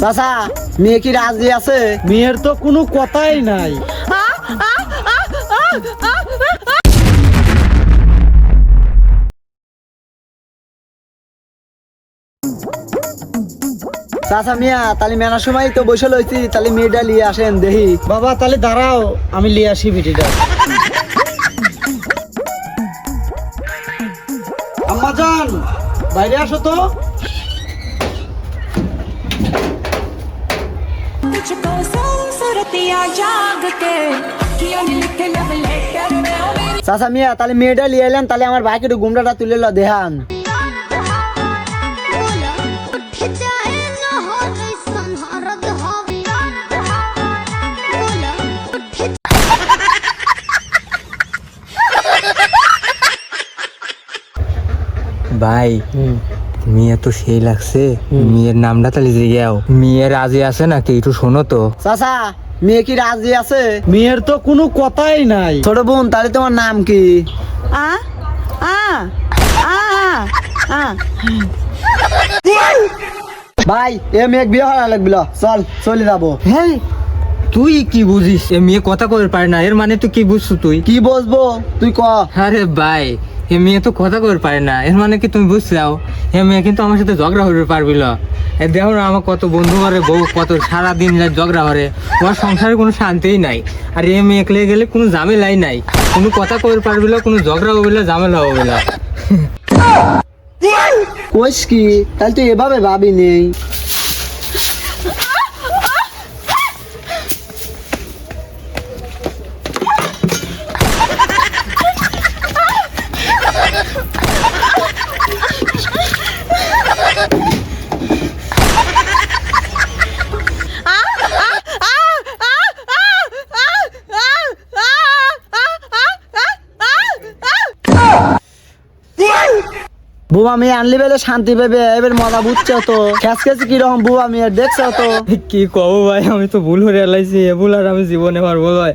চাচা মেয়ে কি রাজি আছে? মেয়ের তো কোনো কথাই নাই। চাচা মিয়া তাহলে মেলার সময় তো বসে লইছি, তাহলে মেয়েটা নিয়ে আসেন দেখি। বাবা তাহলে দাঁড়াও, আমি লিয়ে আসি বিটিটা। আম্মাজান বাইরে আসো তো। চাচা মিয়া তাহলে মেয়েটা নিয়ে এলেন, তাহলে আমার ভাইকে একটু গুমরাটা তুলে লো দেহান। ভাই মেয়ে তো সেই লাগছে, মেয়ের নামটা তাহলে জিজ্ঞাও, মেয়ে রাজি আছে নাকি একটু শোনো তো। চাচা মেয়ে কি রাজি আছে? মেয়ের তো কোনো কথাই নাই। ছোট বোন তাহলে তোমার নাম কি? ভাই এ মেয়ে বিয়ে হওয়া লাগবিল, চল চলে যাবো। হ্যাঁ তুই কি বুঝিস? এ মেয়ে কথা কবে পারে না, এর মানে তুই কি বুঝছো? তুই কি বসবো তুই ক। আরে ভাই এ মেয়ে তো কথা কবে পারে না, এর মানে কি তুমি বুঝছাও? এ মেয়ে কিন্তু আমার সাথে ঝগড়া হতে পারবিল। এ দেখো না আমার কত বন্ধু করে, বউ কত সারাদিন ঝগড়া করে, ওর সংসারে কোনো শান্তিই নাই। আর এ মেয়ে একলে গেলে কোনো ঝামেলাই নাই, কোনো কথা কবে পারবিল, কোনো ঝগড়া হবে না, ঝামেলা হবে না। কইস কি? তাহলে তুই এভাবে ভাবি নেই। বুবা মেয়ে আনলি বেলে শান্তি পেবে, এবার মজা বুঝছো তো। খেস খেসি কিরকম বুবা মেয়ে দেখছো তো। কি কব ভাই, আমি তো ভুল হয়ে এলাইছি, এ ভুল আর আমি জীবনে পারবো ভাই।